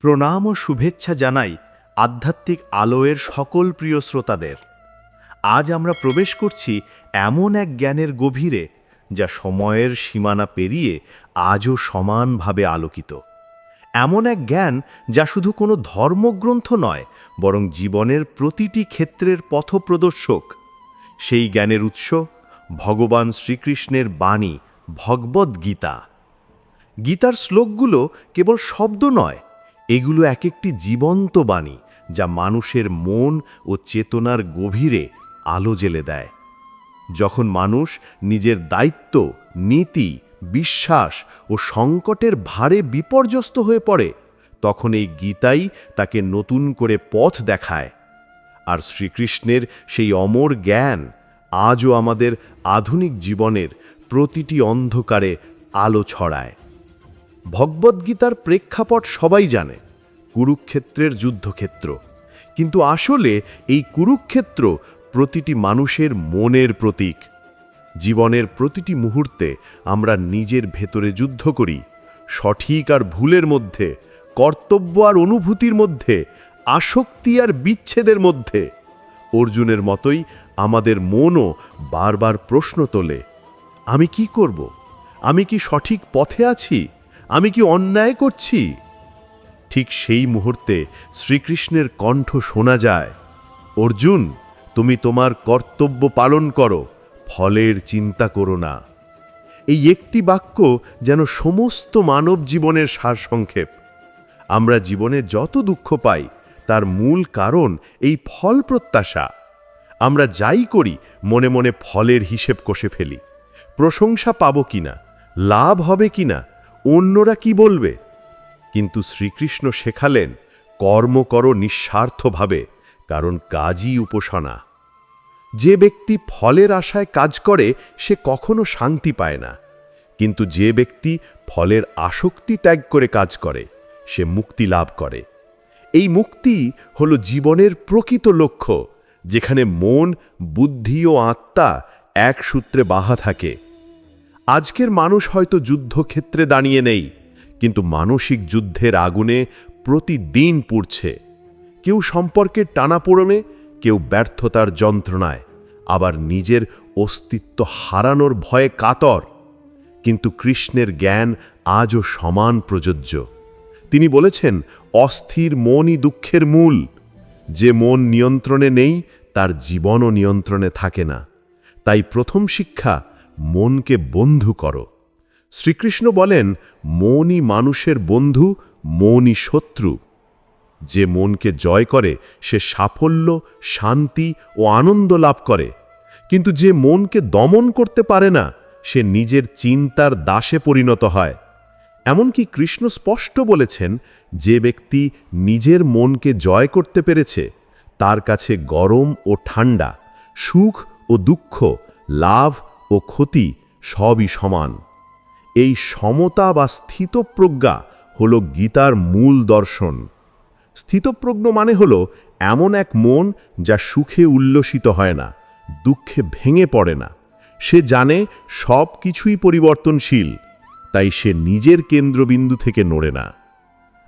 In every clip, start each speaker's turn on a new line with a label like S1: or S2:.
S1: প্রণাম ও শুভেচ্ছা জানাই আধ্যাত্মিক আলোয়ের সকল প্রিয় শ্রোতাদের। আজ আমরা প্রবেশ করছি এমন এক জ্ঞানের গভীরে যা সময়ের সীমানা পেরিয়ে আজও সমানভাবে আলোকিত। এমন এক জ্ঞান যা শুধু কোনো ধর্মগ্রন্থ নয়, বরং জীবনের প্রতিটি ক্ষেত্রের পথপ্রদর্শক। সেই জ্ঞানের উৎস ভগবান শ্রীকৃষ্ণের বাণী ভগবদ্গীতা। গীতার শ্লোকগুলো কেবল শব্দ নয়, এগুলো এক একটি জীবন্ত বাণী যা মানুষের মন ও চেতনার গভীরে আলো জ্বেলে দেয়। যখন মানুষ নিজের দায়িত্ব, নীতি, বিশ্বাস ও সংকটের ভারে বিপর্যস্ত হয়ে পড়ে, তখন এই গীতাই তাকে নতুন করে পথ দেখায়। আর শ্রীকৃষ্ণের সেই অমর জ্ঞান আজও আমাদের আধুনিক জীবনের প্রতিটি অন্ধকারে আলো ছড়ায়। ভগবদ্গীতার প্রেক্ষাপট সবাই জানে, কুরুক্ষেত্রের যুদ্ধক্ষেত্র। কিন্তু আসলে এই কুরুক্ষেত্র প্রতিটি মানুষের মনের প্রতীক। জীবনের প্রতিটি মুহূর্তে আমরা নিজের ভেতরে যুদ্ধ করি, সঠিক আর ভুলের মধ্যে, কর্তব্য আর অনুভূতির মধ্যে, আসক্তি আর বিচ্ছেদের মধ্যে। অর্জুনের মতোই আমাদের মনও বারবার প্রশ্ন তোলে, আমি কি করব? আমি কি সঠিক পথে আছি? আমি কি অন্যায় করছি? ঠিক সেই মুহূর্তে শ্রীকৃষ্ণের কণ্ঠ শোনা যায়, অর্জুন, তুমি তোমার কর্তব্য পালন করো, ফলের চিন্তা করো না। এই একটি বাক্য যেন সমস্ত মানব জীবনের সারসংক্ষেপ। আমরা জীবনে যত দুঃখ পাই তার মূল কারণ এই ফল প্রত্যাশা। আমরা যাই করি মনে মনে ফলের হিসেব কষে ফেলি। প্রশংসা পাবো কিনা, লাভ হবে কিনা, অন্যরা কি বলবে। কিন্তু শ্রীকৃষ্ণ শেখালেন, কর্ম করো নিঃস্বার্থভাবে, কারণ কাজই উপাসনা। যে ব্যক্তি ফলের আশায় কাজ করে সে কখনো শান্তি পায় না, কিন্তু যে ব্যক্তি ফলের আসক্তি ত্যাগ করে কাজ করে সে মুক্তি লাভ করে। এই মুক্তি হলো জীবনের প্রকৃত লক্ষ্য, যেখানে মন, বুদ্ধি ও আত্মা এক সূত্রে বাঁধা থাকে। আজকের মানুষ হয়তো যুদ্ধক্ষেত্রে দাঁড়িয়ে নেই, কিন্তু মানসিক যুদ্ধের আগুনে প্রতিদিন পুড়ছে। কেউ সম্পর্কের টানাপোড়েনে, কেউ ব্যর্থতার যন্ত্রণায়, আবার নিজের অস্তিত্ব হারানোর ভয়ে কাতর। কিন্তু কৃষ্ণের জ্ঞান আজও সমান প্রযোজ্য। তিনি বলেছেন, অস্থির মনই দুঃখের মূল। যে মন নিয়ন্ত্রণে নেই তার জীবনও নিয়ন্ত্রণে থাকে না। তাই প্রথম শিক্ষা, মনকে বন্ধু করো। শ্রীকৃষ্ণ বলেন, মনই মানুষের বন্ধু, মনই শত্রু। যে মনকে জয় করে সে সাফল্য, শান্তি ও আনন্দ লাভ করে। কিন্তু যে মনকে দমন করতে পারে না সে নিজের চিন্তার দাসে পরিণত হয়। এমনকি কৃষ্ণ স্পষ্ট বলেছেন, যে ব্যক্তি নিজের মনকে জয় করতে পেরেছে তার কাছে গরম ও ঠান্ডা, সুখ ও দুঃখ, লাভ ও ক্ষতি সবই সমান। এই সমতা বা স্থিতপ্রজ্ঞা হল গীতার মূল দর্শন। স্থিতপ্রজ্ঞ মানে হল এমন এক মন যা সুখে উল্লসিত হয় না, দুঃখে ভেঙে পড়ে না। সে জানে সব কিছুই পরিবর্তনশীল, তাই সে নিজের কেন্দ্রবিন্দু থেকে নড়ে না।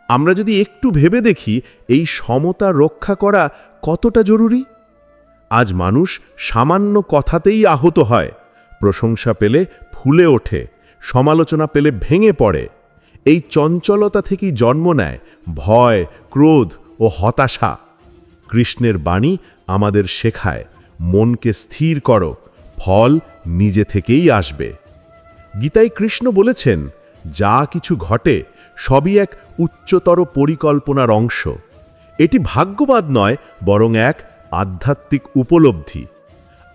S1: আমরা যদি একটু ভেবে দেখি এই সমতা রক্ষা করা কতটা জরুরি। আজ মানুষ সামান্য কথাতেই আহত হয়, প্রশংসা পেলে ফুলে ওঠে, সমালোচনা পেলে ভেঙে পড়ে। এই চঞ্চলতা থেকেই জন্ম নেয় ভয়, ক্রোধ ও হতাশা। কৃষ্ণের বাণী আমাদের শেখায়, মনকে স্থির করো, ফল নিজে থেকেই আসবে। গীতায় কৃষ্ণ বলেছেন, যা কিছু ঘটে সবই এক উচ্চতর পরিকল্পনার অংশ। এটি ভাগ্যবাদ নয়, বরং এক আধ্যাত্মিক উপলব্ধি।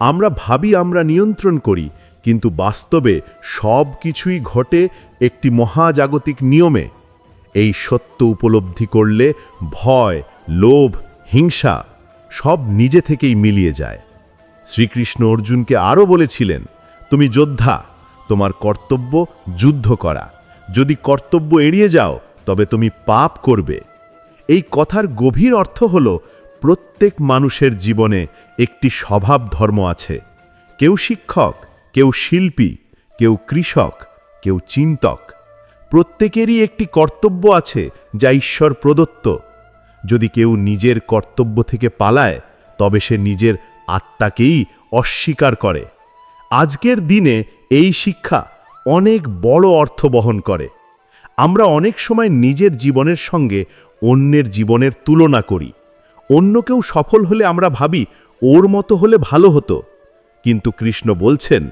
S1: আমরা ভাবি আমরা নিয়ন্ত্রণ করি, কিন্তু বাস্তবে সব কিছুই ঘটে একটি মহাজাগতিক নিয়মে। এই সত্য উপলব্ধি করলে ভয়, লোভ, হিংসা সব নিজে থেকেই মিলিয়ে যায়। শ্রীকৃষ্ণ অর্জুনকে আরও বলেছিলেন, তুমি যোদ্ধা, তোমার কর্তব্য যুদ্ধ করা। যদি কর্তব্য এড়িয়ে যাও তবে তুমি পাপ করবে। এই কথার গভীর অর্থ হল, প্রত্যেক মানুষের জীবনে একটি স্বভাব ধর্ম আছে। কেউ শিক্ষক, কেউ শিল্পী, কেউ কৃষক, কেউ চিন্তক। প্রত্যেকেরই একটি কর্তব্য আছে যা ঈশ্বর প্রদত্ত। যদি কেউ নিজের কর্তব্য থেকে পালায় তবে সে নিজের আত্মাকেই অস্বীকার করে। আজকের দিনে এই শিক্ষা অনেক বড় অর্থ বহন করে। আমরা অনেক সময় নিজের জীবনের সঙ্গে অন্যের জীবনের তুলনা করি। অন্য কেউ সফল হলে আমরা ভাবি ওর মতো হলে ভালো হতো। কিন্তু কৃষ্ণ বলছেন,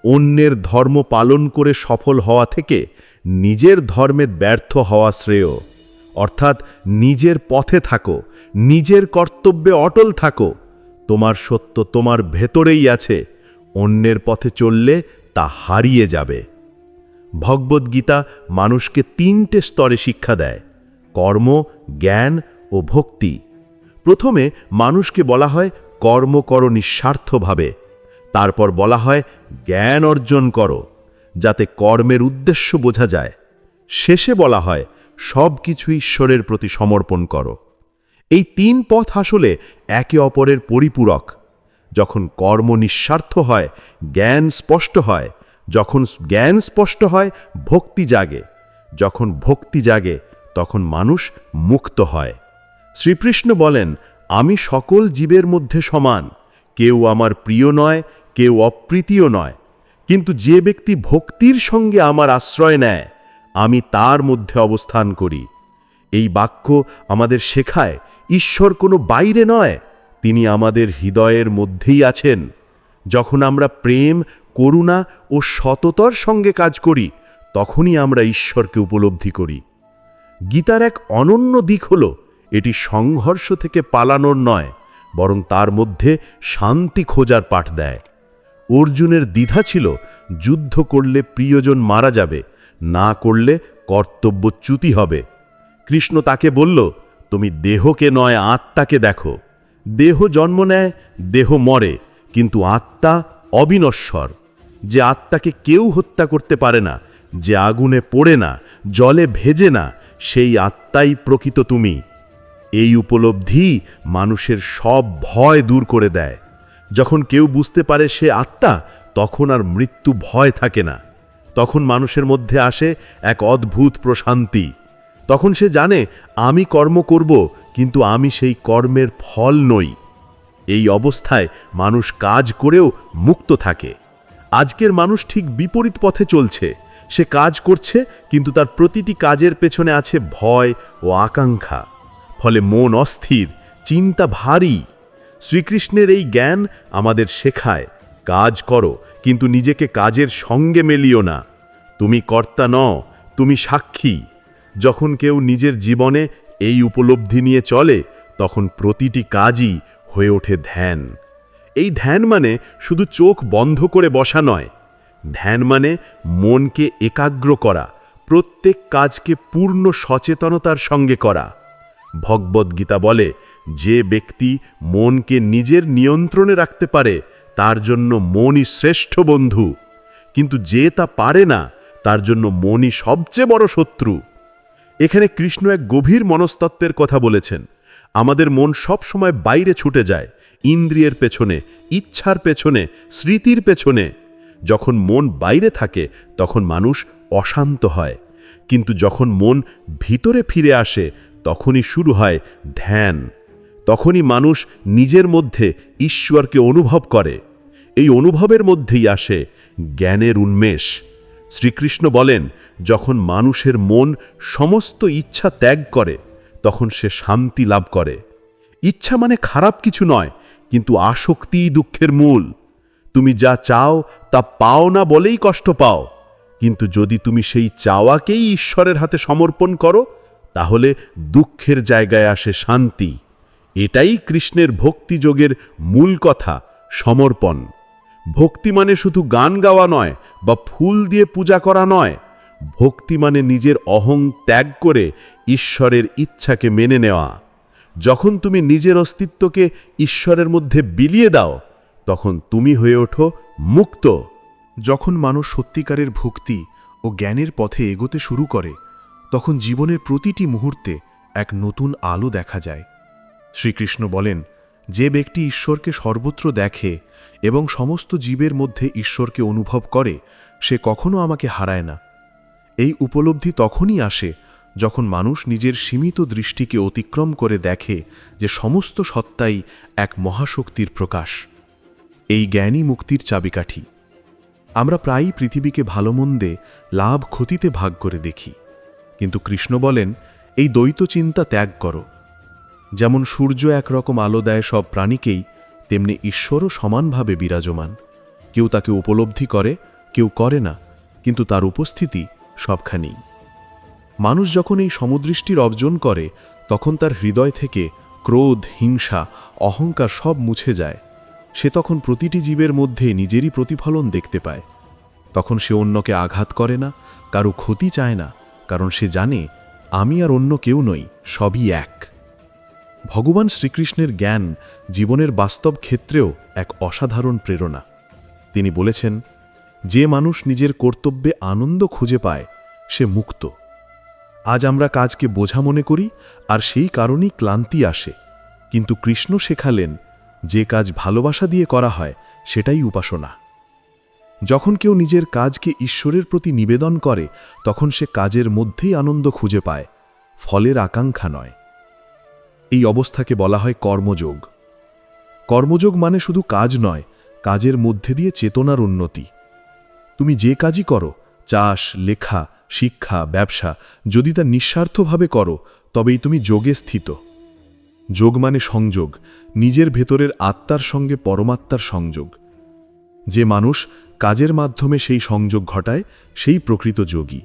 S1: অন্যের ধর্ম পালন করে সফল হওয়া থেকে নিজের ধর্মে ব্যর্থ হওয়া শ্রেয়। অর্থাৎ নিজের পথে থাকো, নিজের কর্তব্যে অটল থাকো। তোমার সত্য তোমার ভেতরেই আছে, অন্যের পথে চললে তা হারিয়ে যাবে। ভগবদ্গীতা মানুষকে 3টে স্তরে শিক্ষা দেয়: কর্ম, জ্ঞান ও ভক্তি। প্রথমে মানুষকে বলা হয় কর্ম করো নিঃস্বার্থভাবে। তারপর বলা হয় জ্ঞান অর্জন করো, যাতে কর্মের উদ্দেশ্য বোঝা যায়। শেষে বলা হয় সব কিছু ঈশ্বরের প্রতি সমর্পণ করো। এই 3 পথ আসলে একে অপরের পরিপূরক। যখন কর্ম নিঃস্বার্থ হয়, জ্ঞান স্পষ্ট হয়। যখন জ্ঞান স্পষ্ট হয়, ভক্তি জাগে। যখন ভক্তি জাগে, তখন মানুষ মুক্ত হয়। শ্রীকৃষ্ণ বলেন, আমি সকল জীবের মধ্যে সমান। কেউ আমার প্রিয় নয়, কেউ অপ্রীতিও নয়। কিন্তু যে ব্যক্তি ভক্তির সঙ্গে আমার আশ্রয় নেয়, আমি তার মধ্যে অবস্থান করি। এই বাক্য আমাদের শেখায় ঈশ্বর কোনো বাইরে নয়, তিনি আমাদের হৃদয়ের মধ্যেই আছেন। যখন আমরা প্রেম, করুণা ও সততার সঙ্গে কাজ করি, তখনই আমরা ঈশ্বরকে উপলব্ধি করি। গীতার এক অনন্য দিক হল, এটি সংঘর্ষ থেকে পালানোর নয়, বরং তার মধ্যে শান্তি খোঁজার পাঠ দেয়। অর্জুনের দ্বিধা ছিল, যুদ্ধ করলে প্রিয়জন মারা যাবে, না করলে কর্তব্যচ্যুতি হবে। কৃষ্ণ তাকে বলল, তুমি দেহকে নয় আত্মাকে দেখো। দেহ জন্ম নেয়, দেহ মরে, কিন্তু আত্মা অবিনশ্বর। যে আত্মাকে কেউ হত্যা করতে পারে না, যে আগুনে পোড়ে না, জলে ভেজে না, সেই আত্মাই প্রকৃত তুমি। এই উপলব্ধি মানুষের সব ভয় দূর করে দেয়। যখন কেউ বুঝতে পারে সে আত্মা, তখন আর মৃত্যু ভয় থাকে না। তখন মানুষের মধ্যে আসে এক অদ্ভুত প্রশান্তি। তখন সে জানে, আমি কর্ম করব, কিন্তু আমি সেই কর্মের ফল নই। এই অবস্থায় মানুষ কাজ করেও মুক্ত থাকে। আজকের মানুষ ঠিক বিপরীত পথে চলছে। সে কাজ করছে, কিন্তু তার প্রতিটি কাজের পেছনে আছে ভয় ও আকাঙ্ক্ষা। ফলে মন অস্থির, চিন্তা ভারী। শ্রীকৃষ্ণের এই জ্ঞান আমাদের শেখায়, কাজ করো, কিন্তু নিজেকে কাজের সঙ্গে মেলিও না। তুমি কর্তা নও, তুমি সাক্ষী। যখন কেউ নিজের জীবনে এই উপলব্ধি নিয়ে চলে, তখন প্রতিটি কাজই হয়ে ওঠে ধ্যান। এই ধ্যান মানে শুধু চোখ বন্ধ করে বসা নয়। ধ্যান মানে মনকে একাগ্র করা, প্রত্যেক কাজকে পূর্ণ সচেতনতার সঙ্গে করা। ভগবদ্গীতা বলে, যে ব্যক্তি মনকে নিজের নিয়ন্ত্রণে রাখতে পারে, তার জন্য মনই শ্রেষ্ঠ বন্ধু। কিন্তু যে তা পারে না, তার জন্য মনই সবচেয়ে বড় শত্রু। এখানে কৃষ্ণ এক গভীর মনস্তত্ত্বের কথা বলেছেন। আমাদের মন সব সময় বাইরে ছুটে যায়, ইন্দ্রিয়ের পেছনে, ইচ্ছার পেছনে, স্মৃতির পেছনে। যখন মন বাইরে থাকে, তখন মানুষ অশান্ত হয়। কিন্তু যখন মন ভিতরে ফিরে আসে, তখনই শুরু হয় ধ্যান। তখনই মানুষ নিজের মধ্যে ঈশ্বরকে অনুভব করে। এই অনুভবের মধ্যেই আসে জ্ঞানের উন্মেষ। শ্রীকৃষ্ণ বলেন, যখন মানুষের মন সমস্ত ইচ্ছা ত্যাগ করে, তখন সে শান্তি লাভ করে। ইচ্ছা মানে খারাপ কিছু নয়, কিন্তু আসক্তিই দুঃখের মূল। তুমি যা চাও তা পাও না বলেই কষ্ট পাও। কিন্তু যদি তুমি সেই চাওয়াকেই ঈশ্বরের হাতে সমর্পণ করো, তাহলে দুঃখের জায়গায় আসে শান্তি। এটাই কৃষ্ণের ভক্তিযোগের মূল কথা, সমর্পণ। ভক্তি মানে শুধু গান গাওয়া নয়, বা ফুল দিয়ে পূজা করা নয়। ভক্তি মানে নিজের অহং ত্যাগ করে ঈশ্বরের ইচ্ছাকে মেনে নেওয়া। যখন তুমি নিজের অস্তিত্বকে ঈশ্বরের মধ্যে বিলিয়ে দাও, তখন তুমি হয়ে ওঠো মুক্ত।
S2: যখন মানুষ সত্যিকারের ভক্তি ও জ্ঞানের পথে এগোতে শুরু করে, তখন জীবনের প্রতিটি মুহূর্তে এক নতুন আলো দেখা যায়। শ্রীকৃষ্ণ বলেন, যে ব্যক্তি ঈশ্বরকে সর্বত্র দেখে এবং সমস্ত জীবের মধ্যে ঈশ্বরকে অনুভব করে, সে কখনো আমাকে হারায় না। এই উপলব্ধি তখনই আসে যখন মানুষ নিজের সীমিত দৃষ্টিকে অতিক্রম করে দেখে যে সমস্ত সত্তাই এক মহাশক্তির প্রকাশ। এই জ্ঞানই মুক্তির চাবিকাঠি। আমরা প্রায়ই পৃথিবীকে ভালোমন্দে লাভ ক্ষতিতে ভাগ করে দেখি, কিন্তু কৃষ্ণ বলেন এই দ্বৈত চিন্তা ত্যাগ করো। যেমন সূর্য একরকম আলো দেয় সব প্রাণীকেই, তেমনি ঈশ্বরও সমানভাবে বিরাজমান। কেউ তাকে উপলব্ধি করে, কেউ করে না, কিন্তু তার উপস্থিতি সবখানেই। মানুষ যখন এই সমদৃষ্টির অর্জন করে তখন তার হৃদয় থেকে ক্রোধ, হিংসা, অহংকার সব মুছে যায়। সে তখন প্রতিটি জীবের মধ্যে নিজেরই প্রতিফলন দেখতে পায়। তখন সে অন্যকে আঘাত করে না, কারো ক্ষতি চায় না, কারণ সে জানে আমি আর অন্য কেউ নই, সবই এক। ভগবান শ্রীকৃষ্ণের জ্ঞান জীবনের বাস্তব ক্ষেত্রেও এক অসাধারণ প্রেরণা। তিনি বলেছেন, যে মানুষ নিজের কর্তব্যে আনন্দ খুঁজে পায় সে মুক্ত। আজ আমরা কাজকে বোঝা মনে করি আর সেই কারণেই ক্লান্তি আসে, কিন্তু কৃষ্ণ শেখালেন যে কাজ ভালোবাসা দিয়ে করা হয় সেটাই উপাসনা। যখন কেউ নিজের কাজকে ঈশ্বরের প্রতি নিবেদন করে তখন সে কাজের মধ্যেই আনন্দ খুঁজে পায়, ফলের আকাঙ্ক্ষা নয়। এই অবস্থাকে বলা হয় কর্মযোগ। কর্মযোগ মানে শুধু কাজ নয়, কাজের মধ্যে দিয়ে চেতনার উন্নতি। তুমি যে কাজই করো, চাষ, লেখা, শিক্ষা, ব্যবসা, যদি তা নিঃস্বার্থভাবে করো তবেই তুমি যোগে স্থিত। যোগ মানে সংযোগ, নিজের ভেতরের আত্মার সঙ্গে পরমাত্মার সংযোগ। যে মানুষ কাজের মাধ্যমে সেই সংযোগ ঘটায় সেই প্রকৃত যোগী।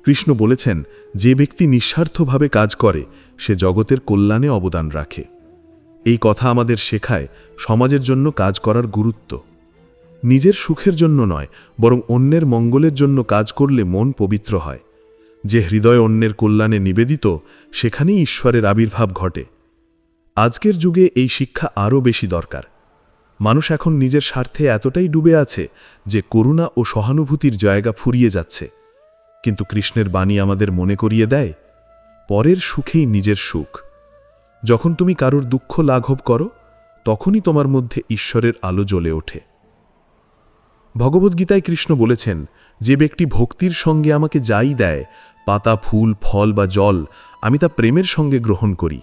S2: কৃষ্ণ বলেছেন, যে ব্যক্তি নিঃস্বার্থভাবে কাজ করে সে জগতের কল্যাণে অবদান রাখে। এই কথা আমাদের শেখায় সমাজের জন্য কাজ করার গুরুত্ব। নিজের সুখের জন্য নয়, বরং অন্যের মঙ্গলের জন্য কাজ করলে মন পবিত্র হয়। যে হৃদয় অন্যের কল্যাণে নিবেদিত, সেখানেই ঈশ্বরের আবির্ভাব ঘটে। আজকের যুগে এই শিক্ষা আরও বেশি দরকার। মানুষ এখন নিজের স্বার্থে এতটাই ডুবে আছে যে করুণা ও সহানুভূতির জায়গা ফুরিয়ে যাচ্ছে। কিন্তু কৃষ্ণের বাণী আমাদের মনে করিয়ে দেয়, পরের সুখেই নিজের সুখ। যখন তুমি কারোর দুঃখ লাঘব করো তখনই তোমার মধ্যে ঈশ্বরের আলো জ্বলে ওঠে। ভগবদ্গীতায় কৃষ্ণ বলেছেন, যে ব্যক্তি ভক্তির সঙ্গে আমাকে যাই দেয়, পাতা, ফুল, ফল বা জল, আমি তা প্রেমের সঙ্গে গ্রহণ করি।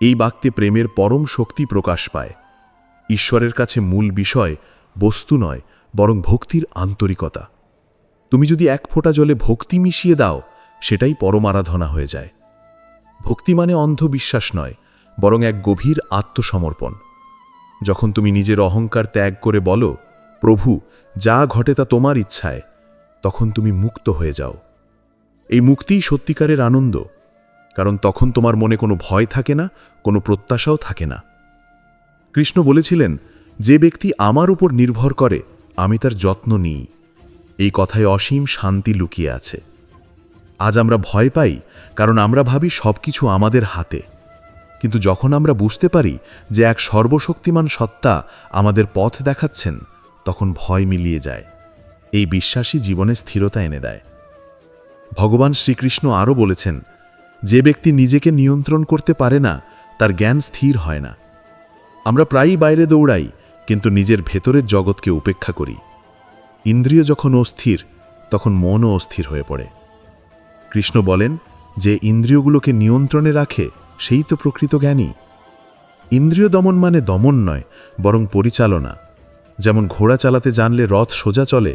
S2: এই বাক্যে প্রেমের পরম শক্তি প্রকাশ পায়। ঈশ্বরের কাছে মূল বিষয় বস্তু নয়, বরং ভক্তির আন্তরিকতা। তুমি যদি এক ফোঁটা জলে ভক্তি মিশিয়ে দাও, সেটাই পরম আরাধনা হয়ে যায়। ভক্তি মানে অন্ধবিশ্বাস নয়, বরং এক গভীর আত্মসমর্পণ। যখন তুমি নিজের অহংকার ত্যাগ করে বলো, প্রভু, যা ঘটে তা তোমার ইচ্ছায়, তখন তুমি মুক্ত হয়ে যাও। এই মুক্তিই সত্যিকারের আনন্দ, কারণ তখন তোমার মনে কোনো ভয় থাকে না, কোনো প্রত্যাশাও থাকে না। কৃষ্ণ বলেছিলেন, যে ব্যক্তি আমার উপর নির্ভর করে আমি তার যত্ন নিই। এই কথায় অসীম শান্তি লুকিয়ে আছে। আজ আমরা ভয় পাই কারণ আমরা ভাবি সবকিছু আমাদের হাতে, কিন্তু যখন আমরা বুঝতে পারি যে এক সর্বশক্তিমান সত্তা আমাদের পথ দেখাচ্ছেন, তখন ভয় মিলিয়ে যায়। এই বিশ্বাসই জীবনে স্থিরতা এনে দেয়। ভগবান শ্রীকৃষ্ণ আরও বলেছেন, যে ব্যক্তি নিজেকে নিয়ন্ত্রণ করতে পারে না তার জ্ঞান স্থির হয় না। আমরা প্রায়ই বাইরে দৌড়াই, কিন্তু নিজের ভেতরের জগৎকে উপেক্ষা করি। ইন্দ্রিয় যখন অস্থির, তখন মনও অস্থির হয়ে পড়ে। কৃষ্ণ বলেন, যে ইন্দ্রিয়গুলোকে নিয়ন্ত্রণে রাখে সেই তো প্রকৃত জ্ঞানী। ইন্দ্রিয় দমন মানে দমন নয়, বরং পরিচালনা। যেমন ঘোড়া চালাতে জানলে রথ সোজা চলে,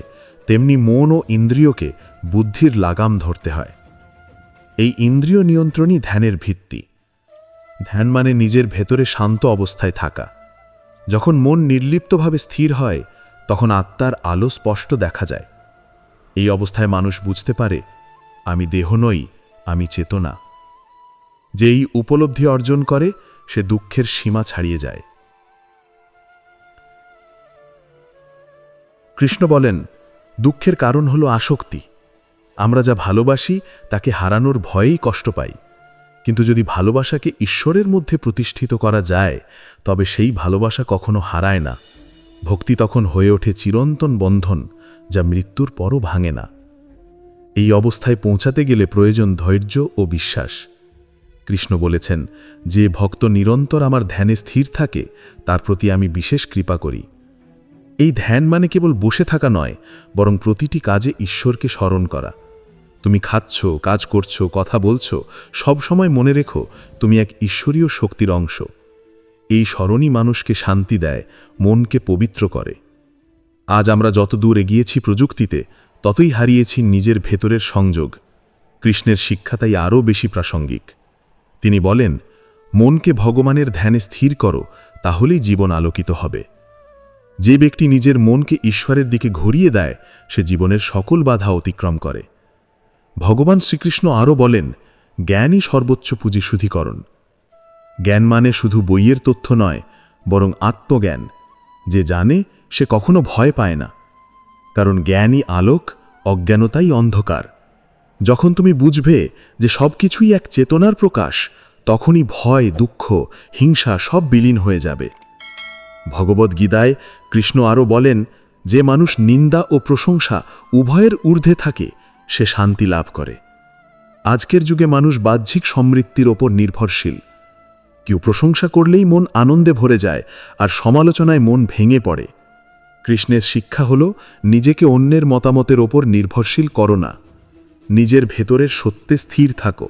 S2: তেমনি মন ও ইন্দ্রিয়কে বুদ্ধির লাগাম ধরতে হয়। এই ইন্দ্রিয় নিয়ন্ত্রণই ধ্যানের ভিত্তি। ধ্যান মানে নিজের ভেতরে শান্ত অবস্থায় থাকা। যখন মন নির্লিপ্তভাবে স্থির হয়, তখন আত্মার আলো স্পষ্ট দেখা যায়। এই অবস্থায় মানুষ বুঝতে পারে, আমি দেহ নই, আমি চেতনা। যেই উপলব্ধি অর্জন করে সে দুঃখের সীমা ছাড়িয়ে যায়। কৃষ্ণ বলেন, দুঃখের কারণ হল আসক্তি। আমরা যা ভালোবাসি তাকে হারানোর ভয়েই কষ্ট পাই, কিন্তু যদি ভালোবাসাকে ঈশ্বরের মধ্যে প্রতিষ্ঠিত করা যায় তবে সেই ভালোবাসা কখনো হারায় না। ভক্তি তখন হয়ে ওঠে চিরন্তন বন্ধন, যা মৃত্যুর পরও ভাঙে না। এই অবস্থায় পৌঁছাতে গেলে প্রয়োজন ধৈর্য ও বিশ্বাস। কৃষ্ণ বলেছেন, যে ভক্ত নিরন্তর আমার ধ্যানে স্থির থাকে তার প্রতি আমি বিশেষ কৃপা করি। এই ধ্যান মানে কেবল বসে থাকা নয়, বরং প্রতিটি কাজে ঈশ্বরকে স্মরণ করা। তুমি খাচ্ছ, কাজ করছো, কথা বলছো, সব সময় মনে রেখো তুমি এক ঈশ্বরীয় শক্তির অংশ। এই স্মরণই মানুষকে শান্তি দেয়, মনকে পবিত্র করে। আজ আমরা যত দূর এগিয়েছি প্রযুক্তিতে, ততই হারিয়েছি নিজের ভেতরের সংযোগ। কৃষ্ণের শিক্ষা তাই আরও বেশি প্রাসঙ্গিক। তিনি বলেন, মনকে ভগবানের ধ্যানে স্থির করো, তাহলেই জীবন আলোকিত হবে। যে ব্যক্তি নিজের মনকে ঈশ্বরের দিকে ঘুরিয়ে দেয়, সে জীবনের সকল বাধা অতিক্রম করে। ভগবান শ্রীকৃষ্ণ আরও বলেন, জ্ঞানই সর্বোচ্চ পুঁজিশুদ্ধিকরণ। জ্ঞান মানে শুধু বইয়ের তথ্য নয়, বরং আত্মজ্ঞান। যে জানে সে কখনো ভয় পায় না, কারণ জ্ঞানই আলোক, অজ্ঞানতাই অন্ধকার। যখন তুমি বুঝবে যে সব কিছুই এক চেতনার প্রকাশ, তখনই ভয়, দুঃখ, হিংসা সব বিলীন হয়ে যাবে। ভগবদ্গীতায় কৃষ্ণ আরও বলেন, যে মানুষ নিন্দা ও প্রশংসা উভয়ের ঊর্ধ্বে থাকে, সে শান্তি লাভ করে। আজকের যুগে মানুষ বাহ্যিক সমৃদ্ধির ওপর নির্ভরশীল। কেউ প্রশংসা করলেই মন আনন্দে ভরে যায়, আর সমালোচনায় মন ভেঙে পড়ে। কৃষ্ণের শিক্ষা হল, নিজেকে অন্যের মতামতের ওপর নির্ভরশীল করো না, নিজের ভেতরের সত্যে স্থির থাকো।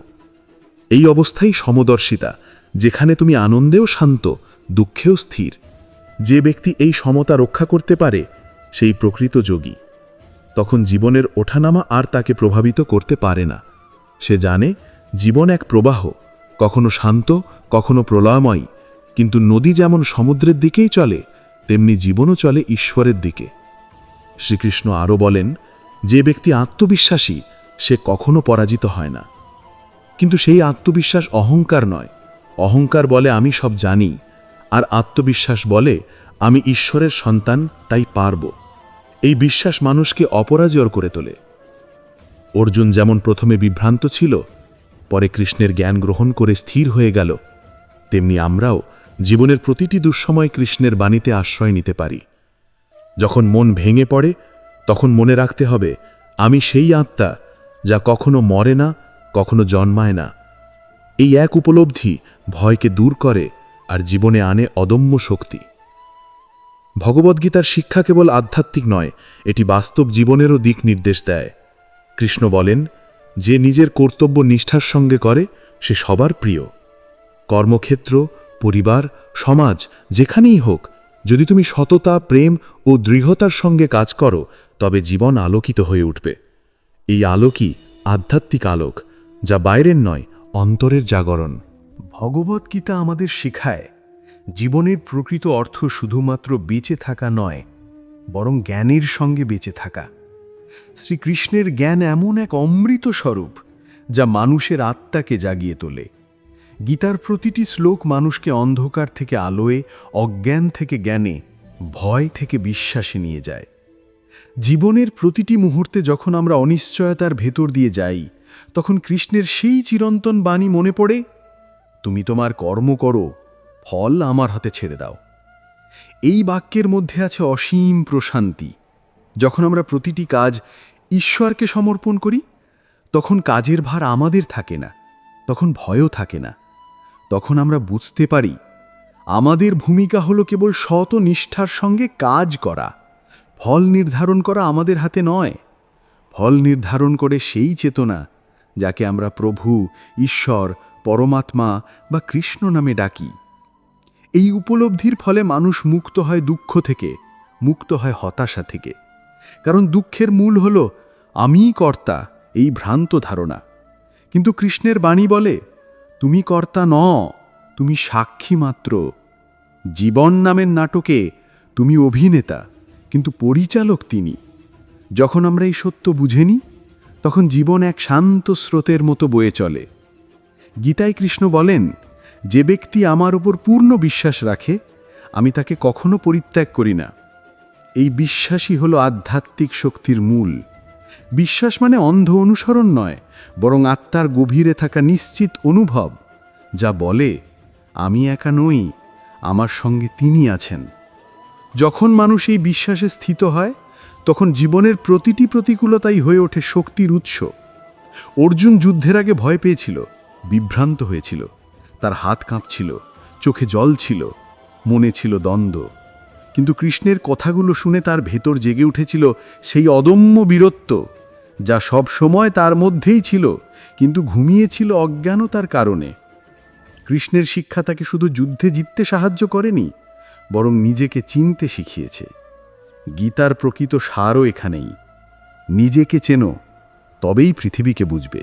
S2: এই অবস্থাই সমদর্শিতা, যেখানে তুমি আনন্দেও শান্ত, দুঃখেও স্থির। যে ব্যক্তি এই সমতা রক্ষা করতে পারে, সেই প্রকৃত যোগী। তখন জীবনের ওঠানামা আর তাকে প্রভাবিত করতে পারে না। সে জানে জীবন এক প্রবাহ, কখনো শান্ত, কখনো প্রলয়ময়। কিন্তু নদী যেমন সমুদ্রের দিকেই চলে, তেমনি জীবনও চলে ঈশ্বরের দিকে। শ্রীকৃষ্ণ আরও বলেন, যে ব্যক্তি আত্মবিশ্বাসী, সে কখনো পরাজিত হয় না। কিন্তু সেই আত্মবিশ্বাস অহংকার নয়। অহংকার বলে আমি সব জানি, আর আত্মবিশ্বাস বলে আমি ঈশ্বরের সন্তান, তাই পারব। এই বিশ্বাস মানুষকে অপরাজয় করে তোলে। অর্জুন যেমন প্রথমে বিভ্রান্ত ছিল, পরে কৃষ্ণের জ্ঞান গ্রহণ করে স্থির হয়ে গেল, তেমনি আমরাও জীবনের প্রতিটি দুঃসময় কৃষ্ণের বাণীতে আশ্রয় নিতে পারি। যখন মন ভেঙে পড়ে, তখন মনে রাখতে হবে, আমি সেই আত্মা যা কখনো মরে না, কখনো জন্মায় না। এই এক উপলব্ধি ভয়কে দূর করে আর জীবনে আনে অদম্য শক্তি। ভগবদ্গীতার শিক্ষা কেবল আধ্যাত্মিক নয়, এটি বাস্তব জীবনেরও দিক নির্দেশ দেয়। কৃষ্ণ বলেন, যে নিজের কর্তব্য নিষ্ঠার সঙ্গে করে, সে সবার প্রিয়। কর্মক্ষেত্র, পরিবার, সমাজ, যেখানেই হোক, যদি তুমি সততা, প্রেম ও দৃঢ়তার সঙ্গে কাজ করো, তবে জীবন আলোকিত হয়ে উঠবে। এই আলোকই আধ্যাত্মিক আলোক, যা বাইরের নয়, অন্তরের জাগরণ।
S1: ভগবদ্গীতা আমাদের শেখায়, জীবনের প্রকৃত অর্থ শুধুমাত্র বেঁচে থাকা নয়, বরং জ্ঞানের সঙ্গে বেঁচে থাকা। শ্রীকৃষ্ণের জ্ঞান এমন এক অমৃত স্বরূপ, যা মানুষের আত্মাকে জাগিয়ে তোলে। গীতার প্রতিটি শ্লোক মানুষকে অন্ধকার থেকে আলোয়, অজ্ঞান থেকে জ্ঞানে, ভয় থেকে বিশ্বাসে নিয়ে যায়। জীবনের প্রতিটি মুহূর্তে যখন আমরা অনিশ্চয়তার ভেতর দিয়ে যাই, তখন কৃষ্ণের সেই চিরন্তন বাণী মনে পড়ে, তুমি তোমার কর্ম করো, ফল আমার হাতে ছেড়ে দাও। এই বাক্যের মধ্যে আছে অসীম প্রশান্তি। যখন আমরা প্রতিটি কাজ ঈশ্বরকে সমর্পণ করি, তখন কাজের ভার আমাদের থাকে না, তখন ভয়ও থাকে না। তখন আমরা বুঝতে পারি, আমাদের ভূমিকা হলো কেবল সৎ ও নিষ্ঠার সঙ্গে কাজ করা। ফল নির্ধারণ করা আমাদের হাতে নয়। ফল নির্ধারণ করে সেই চেতনা, যাকে আমরা প্রভু, ঈশ্বর, পরমাত্মা বা কৃষ্ণ নামে ডাকি। এই উপলব্ধির ফলে মানুষ মুক্ত হয় দুঃখ থেকে, মুক্ত হয় হতাশা থেকে। কারণ দুঃখের মূল হল আমিই কর্তা, এই ভ্রান্ত ধারণা। কিন্তু কৃষ্ণের বাণী বলে, তুমি কর্তা নও, তুমি সাক্ষী মাত্র। জীবন নামের নাটকে তুমি অভিনেতা, কিন্তু পরিচালক তিনি। যখন আমরা এই সত্য বুঝে নিই, তখন জীবন এক শান্ত স্রোতের মতো বয়ে চলে। গীতায় কৃষ্ণ বলেন, যে ব্যক্তি আমার উপর পূর্ণ বিশ্বাস রাখে, আমি তাকে কখনো পরিত্যাগ করি না। এই বিশ্বাসই হলো আধ্যাত্মিক শক্তির মূল। বিশ্বাস মানে অন্ধ অনুসরণ নয়, বরং আত্মার গভীরে থাকা নিশ্চিত অনুভব, যা বলে আমি একা নই, আমার সঙ্গে তিনি আছেন। যখন মানুষ এই বিশ্বাসে স্থিত হয়, তখন জীবনের প্রতিটি প্রতিকূলতাই হয়ে ওঠে শক্তির উৎস। অর্জুন যুদ্ধের আগে ভয় পেয়েছিল, বিভ্রান্ত হয়েছিল, তার হাত কাঁপছিল, চোখে জল ছিল, মনে ছিল দ্বন্দ্ব। কিন্তু কৃষ্ণের কথাগুলো শুনে তার ভেতর জেগে উঠেছিল সেই অদম্য বীরত্ব,
S2: যা সব সময় তার মধ্যেই ছিল, কিন্তু ঘুমিয়েছিল অজ্ঞানতার কারণে। কৃষ্ণের শিক্ষা তাকে শুধু যুদ্ধে জিততে সাহায্য করেনি, বরং নিজেকে চিনতে শিখিয়েছে। গীতার প্রকৃত সারও এখানেই। নিজেকে চেনো, তবেই পৃথিবীকে বুঝবে।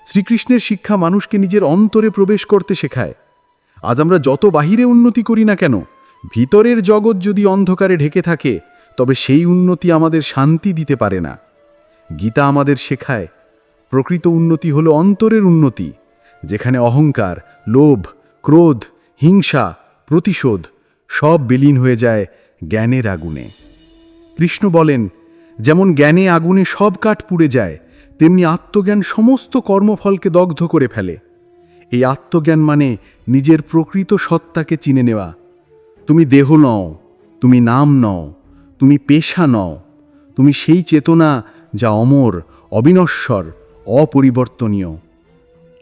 S2: শ্রীকৃষ্ণের শিক্ষা মানুষকে নিজের অন্তরে প্রবেশ করতে শেখায়। আজ আমরা যত বাহিরে উন্নতি করি না কেন, ভিতরের জগৎ যদি অন্ধকারে ঢেকে থাকে, তবে সেই উন্নতি আমাদের শান্তি দিতে পারে না। গীতা আমাদের শেখায় প্রকৃত উন্নতি হলো অন্তরের উন্নতি, যেখানে অহংকার, লোভ, ক্রোধ, হিংসা, প্রতিশোধ সব বিলীন হয়ে যায় জ্ঞানের আগুনে। কৃষ্ণ বলেন, যেমন জ্ঞানে আগুনে সব কাঠ পুড়ে যায়, তেমনি আত্মজ্ঞান সমস্ত কর্মফলকে দগ্ধ করে ফেলে। এই আত্মজ্ঞান মানে নিজের প্রকৃত সত্তাকে চিনে নেওয়া। তুমি দেহ নও, তুমি নাম নও, তুমি পেশা নও, তুমি সেই চেতনা যা অমর, অবিনশ্বর, অপরিবর্তনীয়।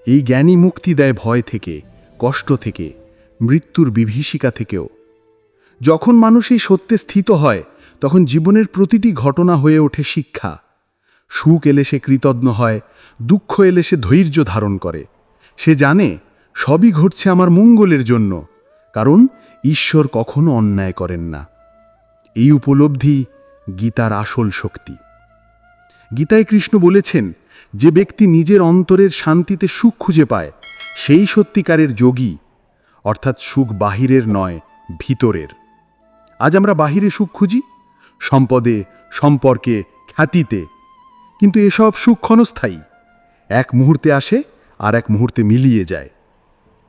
S2: এই জ্ঞানই মুক্তি দেয় ভয় থেকে, কষ্ট থেকে, মৃত্যুর বিভীষিকা থেকেও। যখন মানুষ এই সত্যে স্থিত হয়, তখন জীবনের প্রতিটি ঘটনা হয়ে ওঠে শিক্ষা। সুখ এলে সে কৃতজ্ঞ হয়, দুঃখ এলে সে ধৈর্য ধারণ করে। সে জানে সবই ঘটছে আমার মঙ্গলের জন্য, কারণ ঈশ্বর কখনো অন্যায় করেন না। এই উপলব্ধি গীতার আসল শক্তি। গীতায় কৃষ্ণ বলেছেন, যে ব্যক্তি নিজের অন্তরের শান্তিতে সুখ খুঁজে পায়, সেই সত্যিকারের যোগী, অর্থাৎ সুখ বাহিরের নয়, ভিতরের। আজ আমরা বাহিরে সুখ খুঁজি, সম্পদে, সম্পর্কে, খ্যাতিতে, কিন্তু এসব সুখ ক্ষণস্থায়ী। এক মুহূর্তে আসে আর এক মুহূর্তে মিলিয়ে যায়।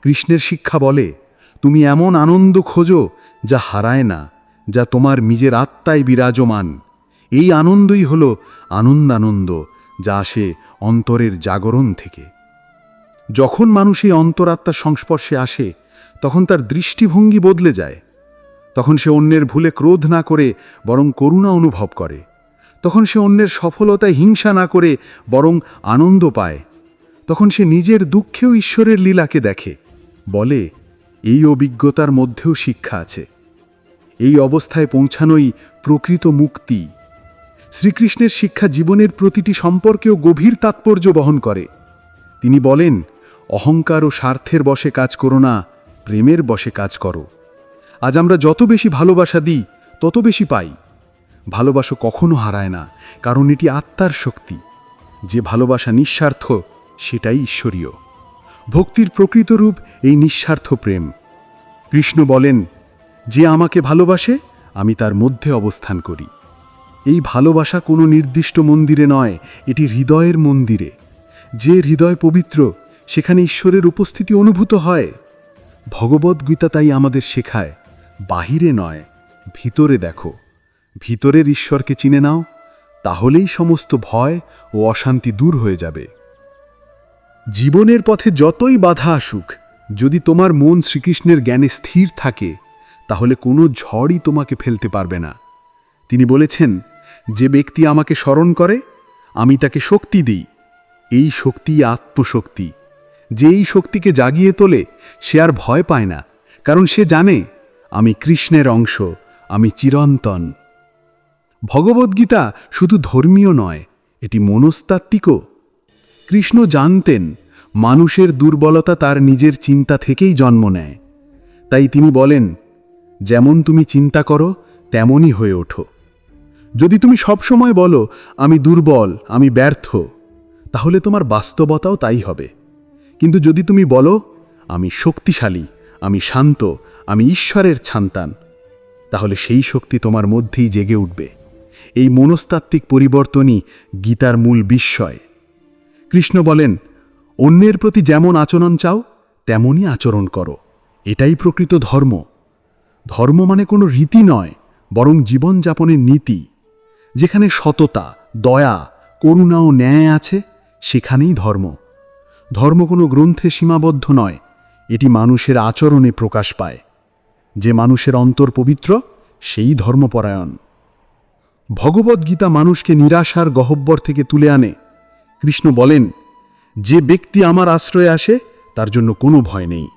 S2: কৃষ্ণের শিক্ষা বলে, তুমি এমন আনন্দ খোঁজো যা হারায় না, যা তোমার নিজের আত্মায় বিরাজমান। এই আনন্দই হল আনন্দানন্দ, যা আসে অন্তরের জাগরণ থেকে। যখন মানুষ এই অন্তরাত্মার সংস্পর্শে আসে, তখন তার দৃষ্টিভঙ্গি বদলে যায়। তখন সে অন্যের ভুলে ক্রোধ না করে বরং করুণা অনুভব করে। তখন সে অন্যের সফলতায় হিংসা না করে বরং আনন্দ পায়। তখন সে নিজের দুঃখেও ঈশ্বরের লীলাকে দেখে, বলে, এই অভিজ্ঞতার মধ্যেও শিক্ষা আছে। এই অবস্থায় পৌঁছানোই প্রকৃত মুক্তি। শ্রীকৃষ্ণের শিক্ষা জীবনের প্রতিটি সম্পর্কেও গভীর তাৎপর্য বহন করে। তিনি বলেন, অহংকার ও স্বার্থের বশে কাজ করো না, প্রেমের বশে কাজ করো। আজ আমরা যত বেশি ভালোবাসা দিই, তত বেশি পাই। ভালোবাসা কখনো হারায় না, কারণ এটি আত্মার শক্তি। যে ভালোবাসা নিঃস্বার্থ, সেটাই ঈশ্বরীয়। ভক্তির প্রকৃত রূপ এই নিঃস্বার্থ প্রেম। কৃষ্ণ বলেন, যে আমাকে ভালোবাসে, আমি তার মধ্যে অবস্থান করি। এই ভালোবাসা কোনো নির্দিষ্ট মন্দিরে নয়, এটি হৃদয়ের মন্দিরে। যে হৃদয় পবিত্র, সেখানে ঈশ্বরের উপস্থিতি অনুভূত হয়। ভগবদ্গীতা তাই আমাদের শেখায়, বাহিরে নয়, ভিতরে দেখো। ভিতরের ঈশ্বরকে চিনে নাও, তাহলেই সমস্ত ভয় ও অশান্তি দূর হয়ে যাবে। জীবনের পথে যতই বাধা আসুক, যদি তোমার মন শ্রীকৃষ্ণের জ্ঞানে স্থির থাকে, তাহলে কোনো ঝড়ই তোমাকে ফেলতে পারবে না। তিনি বলেছেন, যে ব্যক্তি আমাকে স্মরণ করে, আমি তাকে শক্তি দিই। এই শক্তি আত্মশক্তি। যে এই শক্তিকে জাগিয়ে তোলে, সে আর ভয় পায় না, কারণ সে জানে, আমি কৃষ্ণের অংশ, আমি চিরন্তন। ভগবদ্গীতা শুধু ধর্মীয় নয়, এটি মনস্তাত্ত্বিকও। কৃষ্ণ জানতেন মানুষের দুর্বলতা তার নিজের চিন্তা থেকেই জন্ম নেয়। তাই তিনি বলেন, যেমন তুমি চিন্তা করো, তেমনই হয়ে ওঠো। যদি তুমি সবসময় বলো, আমি দুর্বল, আমি ব্যর্থ, তাহলে তোমার বাস্তবতাও তাই হবে। কিন্তু যদি তুমি বলো, আমি শক্তিশালী, আমি শান্ত, আমি ঈশ্বরের সন্তান, তাহলে সেই শক্তি তোমার মধ্যেই জেগে উঠবে। এই মনস্তাত্ত্বিক পরিবর্তনই গীতার মূল বিস্ময়। কৃষ্ণ বলেন, অন্যের প্রতি যেমন আচরণ চাও, তেমনই আচরণ করো। এটাই প্রকৃত ধর্ম। ধর্ম মানে কোনো রীতি নয়, বরং জীবনযাপনের নীতি। যেখানে সততা, দয়া, করুণা ও ন্যায় আছে, সেখানেই ধর্ম। ধর্ম কোনো গ্রন্থে সীমাবদ্ধ নয়, এটি মানুষের আচরণে প্রকাশ পায়। যে মানুষের অন্তর পবিত্র, সেই ধর্মপরায়ণ। ভগবদ্গীতা মানুষকে নিরাশার গহ্বর থেকে তুলে আনে। কৃষ্ণ বলেন, যে ব্যক্তি আমার আশ্রয়ে আসে, তার জন্য কোনো ভয় নেই।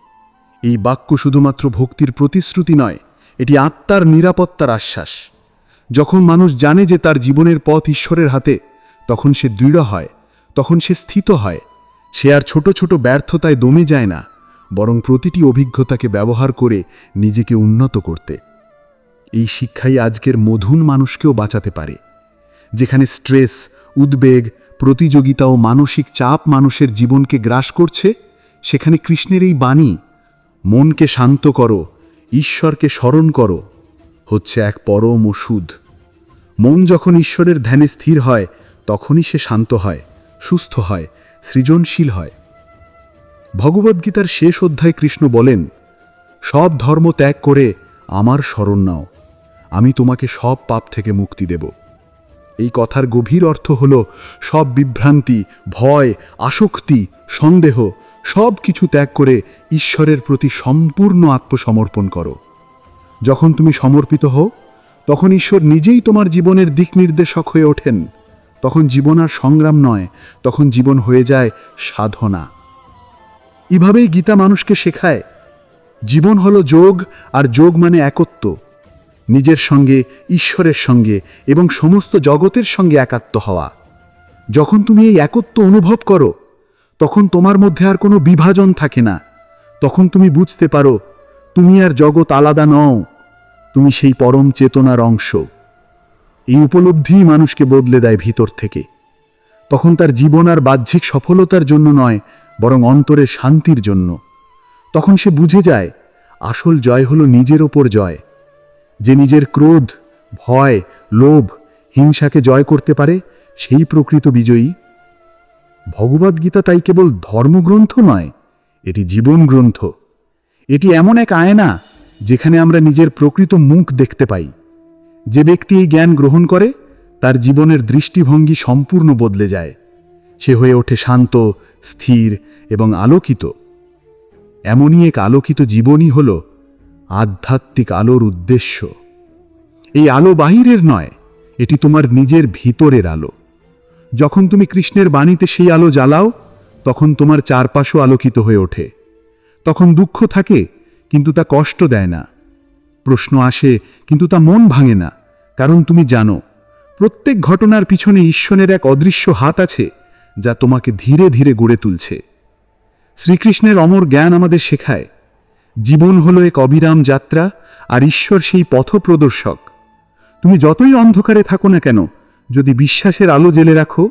S2: এই বাক্য শুধুমাত্র ভক্তির প্রতিশ্রুতি নয়, এটি আত্মার নিরাপত্তার আশ্বাস। যখন মানুষ জানে যে তার জীবনের পথ ঈশ্বরের হাতে, তখন সে দৃঢ় হয়, তখন সে স্থিত হয়। সে আর ছোট ছোট ব্যর্থতায় দমে যায় না, বরং প্রতিটি অভিজ্ঞতাকে ব্যবহার করে নিজেকে উন্নত করতে। এই শিক্ষাই আজকের মধুন মানুষকেও বাঁচাতে পারে। যেখানে স্ট্রেস, উদ্বেগ, প্রতিযোগিতা ও মানসিক চাপ মানুষের জীবনকে গ্রাস করছে, সেখানে কৃষ্ণের এই বাণী, মনকে শান্ত করো, ঈশ্বরকে স্মরণ করো, হচ্ছে এক পরম ওষুধ। মন যখন ঈশ্বরের ধ্যানে স্থির হয়, তখনই সে শান্ত হয়, সুস্থ হয়, সৃজনশীল হয়। ভগবদ্গীতার শেষ অধ্যায়ে কৃষ্ণ বলেন, সব ধর্ম ত্যাগ করে আমার শরণ নাও, আমি তোমাকে সব পাপ থেকে মুক্তি দেব। এই কথার গভীর অর্থ হল, সব বিভ্রান্তি, ভয়, আসক্তি, সন্দেহ সব কিছু ত্যাগ করে ঈশ্বরের প্রতি সম্পূর্ণ আত্মসমর্পণ করো। যখন তুমি সমর্পিত হও, তখন ঈশ্বর নিজেই তোমার জীবনের দিক নির্দেশক হয়ে ওঠেন। তখন জীবন আর সংগ্রাম নয়, তখন জীবন হয়ে যায় সাধনা। এভাবেই গীতা মানুষকে শেখায়, জীবন হলো যোগ, আর যোগ মানে একত্ব। নিজের সঙ্গে, ঈশ্বরের সঙ্গে এবং সমস্ত জগতের সঙ্গে একাত্ম হওয়া। যখন তুমি এই একত্ব অনুভব করো, তখন তোমার মধ্যে আর কোনো বিভাজন থাকে না। তখন তুমি বুঝতে পারো, তুমি আর জগৎ আলাদা নও, তুমি সেই পরম চেতনার অংশ। এই উপলব্ধিই মানুষকে বদলে দেয় ভিতর থেকে। তখন তার জীবন আর বাহ্যিক সফলতার জন্য নয়, বরং অন্তরের শান্তির জন্য। তখন সে বুঝে যায়, আসল জয় হলো নিজের ওপর জয়। যে নিজের ক্রোধ, ভয়, লোভ, হিংসাকে জয় করতে পারে, সেই প্রকৃত বিজয়ী। ভগবদ্গীতা তাই কেবল ধর্মগ্রন্থ নয়, এটি জীবন গ্রন্থ। এটি এমন এক আয়না, যেখানে আমরা নিজের প্রকৃত মুখ দেখতে পাই। যে ব্যক্তি এই জ্ঞান গ্রহণ করে, তার জীবনের দৃষ্টিভঙ্গি সম্পূর্ণ বদলে যায়। সে হয়ে ওঠে শান্ত, স্থির এবং আলোকিত। এমনই এক আলোকিত জীবনই হল আধ্যাত্মিক আলোর উদ্দেশ্য। এই আলো বাহিরের নয়, এটি তোমার নিজের ভিতরের আলো। যখন তুমি কৃষ্ণের বাণীতে সেই আলো জ্বালাও, তখন তোমার চারপাশও আলোকিত হয়ে ওঠে। তখন দুঃখ থাকে, কিন্তু তা কষ্ট দেয় না। প্রশ্ন আসে, কিন্তু তা মন ভাঙে না, কারণ তুমি জানো, প্রত্যেক ঘটনার পিছনে ঈশ্বরের এক অদৃশ্য হাত আছে, যা তোমাকে ধীরে ধীরে গড়ে তুলছে। শ্রীকৃষ্ণের অমর জ্ঞান আমাদের শেখায়, জীবন হলো এক অবিরাম যাত্রা, আর ঈশ্বর সেই পথপ্রদর্শক। তুমি যতই অন্ধকারে থাকো না কেন, যদি বিশ্বাসের আলো জ্বেলে রাখো,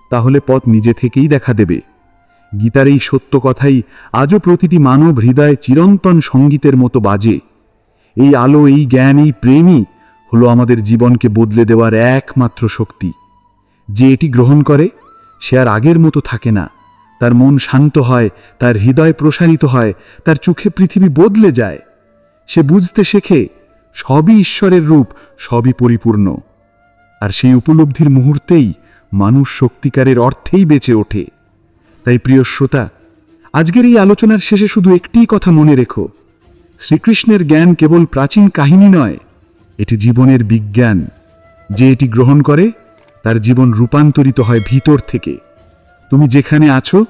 S2: তাহলে পথ নিজে থেকেই দেখা দেবে। গীতার এই সত্য কথাই আজও প্রতিটি মানব হৃদয়ে চিরন্তন সঙ্গীতের মতো বাজে। এই আলো, এই জ্ঞান, এই প্রেমই হলো আমাদের জীবনকে বদলে দেওয়ার একমাত্র শক্তি। যে এটি গ্রহণ করে, সে আর আগের মতো থাকে না। তার মন শান্ত হয়, তার হৃদয় প্রসারিত হয়, তার চোখে পৃথিবী বদলে যায়। সে বুঝতে শেখে, সবই ঈশ্বরের রূপ, সবই পরিপূর্ণ। আর সেই উপলব্ধির মুহূর্তেই মানুষ সত্যিকারের অর্থেই বেঁচে ওঠে। তাই প্রিয় শ্রোতা, আজকের এই আলোচনার শেষে শুধু একটিই কথা মনে রেখো, শ্রীকৃষ্ণের জ্ঞান কেবল প্রাচীন কাহিনী নয়, এটি জীবনের বিজ্ঞান। যে এটি গ্রহণ করে, তার জীবন রূপান্তরিত হয় ভিতর থেকে। তুমি যেখানে আছো,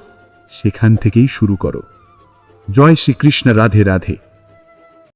S2: সেখান থেকেই শুরু করো। জয় শ্রীকৃষ্ণ। রাধে রাধে।